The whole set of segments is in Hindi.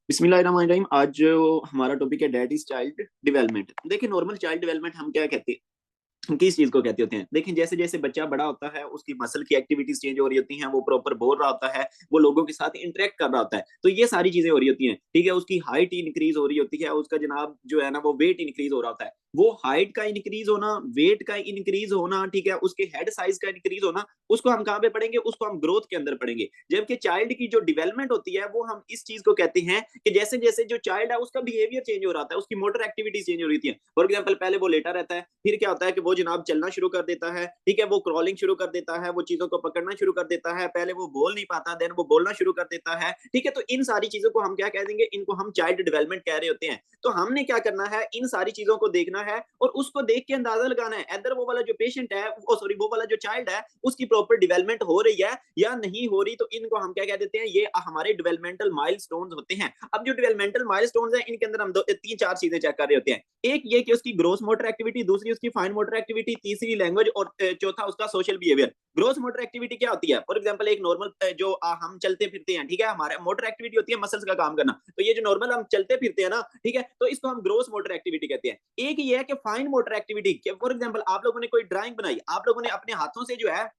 बिस्मिल्लाहिर्रहमानिर्रहीम। आज जो हमारा टॉपिक है डेट इज चाइल्ड डेवलपमेंट। देखिए, नॉर्मल चाइल्ड डेवलपमेंट हम क्या कहते हैं, किस चीज को कहते होते हैं। देखिए, जैसे जैसे बच्चा बड़ा होता है उसकी मसल की एक्टिविटीज चेंज हो रही होती हैं, वो प्रॉपर बोल रहा होता है, वो लोगों के साथ इंटरेक्ट कर रहा होता है, तो ये सारी चीजें हो रही होती हैं। ठीक है, उसकी हाइट इंक्रीज हो रही होती है, उसका जनाब जो है ना वो वेट इंक्रीज हो रहा होता है। वो हाइट का इंक्रीज होना, वेट का इंक्रीज होना, ठीक है, उसके हेड साइज का इंक्रीज होना, उसको हम कहाँ पे पढ़ेंगे, उसको हम ग्रोथ के अंदर पढ़ेंगे। जबकि चाइल्ड की जो डेवलपमेंट होती है वो हम इस चीज को कहते हैं कि जैसे जैसे जो चाइल्ड है उसका बिहेवियर चेंज हो रहा है, उसकी मोटर एक्टिविटीज चेंज हो रही थी। फॉर एग्जाम्पल, पहले वो लेटा रहता है, फिर क्या होता है कि वो जनाब चलना शुरू कर देता है, ठीक है, वो क्रॉलिंग शुरू कर देता है, वो चीजों को पकड़ना शुरू कर देता है। पहले वो बोल नहीं पाता, देन वो बोलना शुरू कर देता है। ठीक है, तो इन सारी चीजों को हम क्या कह देंगे, इनको हम चाइल्ड डेवलपमेंट कह रहे होते हैं। तो हमने क्या करना है, इन सारी चीजों को देखना है और उसको देख के अंदाजा लगाना है इधर वो वाला जो पेशेंट है, वो सॉरी वो वाला जो चाइल्ड है, उसकी प्रॉपर डेवलपमेंट हो रही है या नहीं हो रही। तो इनको हम क्या कह देते हैं, ये हमारे डेवलपमेंटल माइलस्टोन्स होते हैं। अब जो डेवलपमेंटल माइलस्टोन्स हैं, इनके अंदर हम तीन चार चीजें चेक कर रहे होते हैं। एक ये कि उसकी ग्रोस मोटर एक्टिविटी, दूसरी उसकी फाइन मोटर एक्टिविटी, तीसरी लैंग्वेज और चौथा उसका social behaviour. Gross motor activity क्या होती है? फॉर एग्जांपल, एक नॉर्मल जो हम चलते फिरते हैं, ठीक है, हमारा मोटर एक्टिविटी होती है मसल्स का काम करना। तो ये जो नॉर्मल हम चलते फिरते हैं ना, ठीक है, तो इसको हम ग्रोस मोटर एक्टिविटी कहते हैं। एक ये है कि fine motor activity, for example आप लोगों ने कोई ड्राइंग बनाई, आप लोगों ने अपने हाथों से जो है,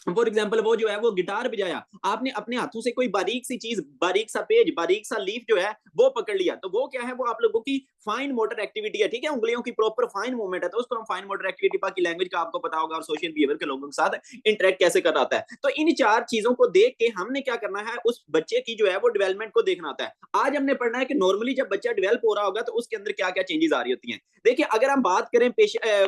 फॉर एग्जाम्पल वो जो है वो गिटार बजाया, आपने अपने हाथों से कोई बारीक सी चीज, बारीक सा पेज, बारीक सा लीफ जो है वो पकड़ लिया, तो वो क्या है, वो आप लोगों की फाइन मोटर एक्टिविटी है। ठीक है, उंगलियों की प्रॉपर फाइन मूवमेंट है, तो उसको हम फाइन मोटर एक्टिविटी, बाकी लैंग्वेज का आपको पता होगा और सोशल बिहेवियर के लोगों के साथ इंटरेक्ट कैसे कर रहा होता है। तो इन चार चीजों को देख के हमने क्या करना है, उस बच्चे की जो है वो डेवलपमेंट को देखना होता है। आज हमने पढ़ना है कि नॉर्मली जब बच्चा डेवलप हो रहा होगा तो उसके अंदर क्या क्या चेंजेस आ रही होती हैं। देखिए, अगर हम बात करें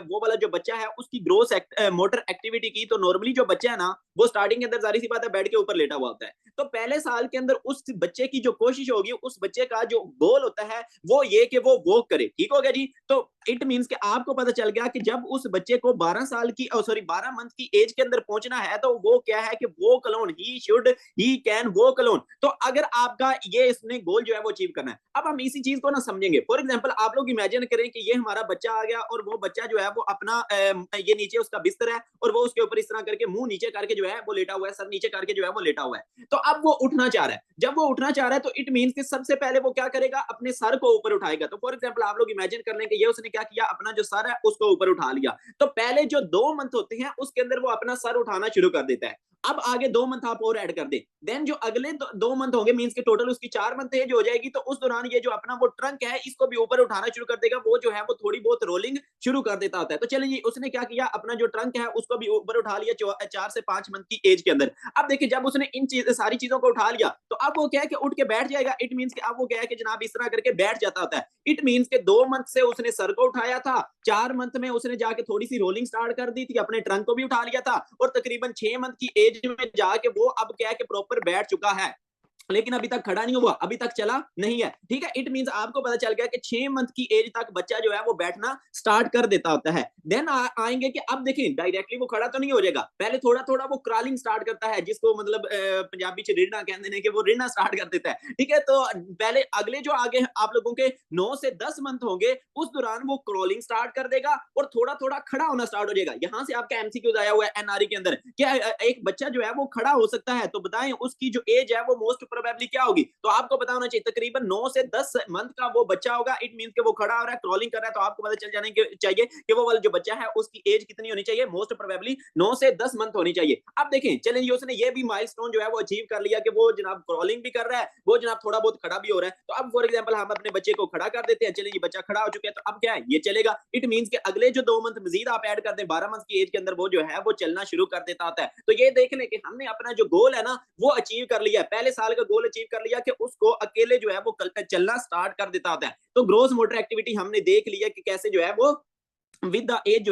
वो वाला जो बच्चा है उसकी ग्रोस मोटर एक्टिविटी की, तो नॉर्मली जो बच्चा है ना, वो स्टार्टिंग के अंदर जारी सी बात है बेड के ऊपर लेटा हुआ होता है। तो पहले साल के अंदर उस बच्चे की जो कोशिश होगी, उस बच्चे का जो गोल होता है वो ये कि वो वॉक करे। ठीक हो गया जी? तो इट मींस कि आपको पता चल गया कि जब उस बच्चे को 12 साल की, सॉरी 12 मंथ की एज के अंदर पहुंचना है, तो वो क्या है कि walk alone, he should, he can walk alone. तो अगर आपका ये इसने गोल जो है वो अचीव करना है, अब हम इसी चीज को ना समझेंगे। फॉर एग्जाम्पल, आप लोग इमेजिन करें कि ये हमारा बच्चा आ गया और वो बच्चा जो है वो अपना ये नीचे उसका बिस्तर है और वो उसके ऊपर इस तरह करके मुंह नीचे करके जो है वो लेटा हुआ है, सर नीचे करके जो है वो लेटा हुआ है। तो अब वो उठना चाह रहा है, जब वो उठना चाह रहा है तो इट मींस कि सबसे पहले वो क्या करेगा, अपने सर को ऊपर उठाएगा। तो फॉर एग्जाम्पल, आप लोग इमेजिन कर लें कि ये उसने क्या किया, अपना जो सर है उसको ऊपर उठा लिया। तो पहले जो 2 मंथ होते हैं उसके अंदर वो अपना सर उठाना शुरू कर देता है। अब आगे 2 मंथ आप और ऐड कर दें, देन जो अगले 2 मंथ होंगे, मींस के टोटल उसकी 4 मंथ एज हो जाएगी। तो उस दौरान ये जो अपना वो ट्रंक है इसको भी ऊपर उठाना शुरू कर देगा, वो जो है वो थोड़ी बहुत रोलिंग शुरू कर देता होता है। तो चलिए, उसने क्या किया, अपना जो ट्रंक है उसको भी ऊपर उठा लिया 4 से 5 मंथ की एज के अंदर। अब देखिए, जब उसने सारी चीजों को उठा लिया, तो अब वो क्या है कि उठ के बैठ जाएगा। इट मींस कि अब वो क्या है कि जनाब इस तरह करके बैठ जाता होता है। इट मींस के 2 मंथ से उसने सर को उठाया था, 4 मंथ में उसने जाके थोड़ी सी रोलिंग स्टार्ट कर दी थी, अपने ट्रंक को भी उठा लिया था, और तकरीबन 6 मंथ की एज में जाके वो अब क्या है कि प्रॉपर बैठ चुका है, लेकिन अभी तक खड़ा नहीं हुआ, अभी तक चला नहीं है। ठीक है, इट मींस आपको पता चल गया कि 6 मंथ की एज तक बच्चा जो है वो बैठना स्टार्ट कर देता होता है। देन आएंगे कि अब देखिए, डायरेक्टली वो खड़ा तो नहीं हो जाएगा, पहले थोड़ा थोड़ा वो क्रॉलिंग स्टार्ट करता है, जिसको मतलब पंजाबी से रिड़ना कहते हैं कि वो रिड़ना स्टार्ट कर देता है। ठीक है, तो पहले अगले जो आगे आप लोगों के 9 से 10 मंथ होंगे, उस दौरान वो क्रॉलिंग स्टार्ट कर देगा और थोड़ा थोड़ा खड़ा होना स्टार्ट हो जाएगा। यहां से आपका एमसीक्यू आया हुआ है एनआरई के अंदर, क्या एक बच्चा जो है वो खड़ा हो सकता है, तो बताएं उसकी जो एज है वो मोस्ट प्रोबेबली क्या होगी। तो आपको पता होना चाहिए तकरीबन 9 से 10 मंथ का वो बच्चा होगा। इट मींस कि वो खड़ा हो रहा है, क्रॉलिंग कर रहा है, तो आपको पता चल जाने चाहिए कि वो वाला जो बच्चा है उसकी एज कितनी होनी चाहिए, मोस्ट प्रोबेबली 9 से 10 मंथ होनी चाहिए। अब देखें, चलें, उसने ये भी माइलस्टोन जो है वो अचीव कर लिया कि वो जनाब क्रॉलिंग भी कर रहा है, वो जनाब थोड़ा बहुत खड़ा भी हो रहा है। तो अब फॉर एग्जाम्पल हम अपने बच्चे को खड़ा कर देते हैं, चलिए ये बच्चा खड़ा हो चुका है, तो अब क्या है, ये चलेगा। इट मींस कि अगले जो 2 मंथ मजीद आप ऐड कर दें, 12 मंथ की एज के अंदर वो जो है वो चलना शुरू कर देता होता है। तो ये देख लें कि हमने अपना जो गोल है ना वो अचीव कर लिया है, पहले साल का गोल अचीव कर लिया कि उसको अकेले जो है वो चलना स्टार्ट कर देता होता है। तो ग्रोस मोटर एक्टिविटी हमने देख लिया कि कैसे जो है वो विद द एज जो है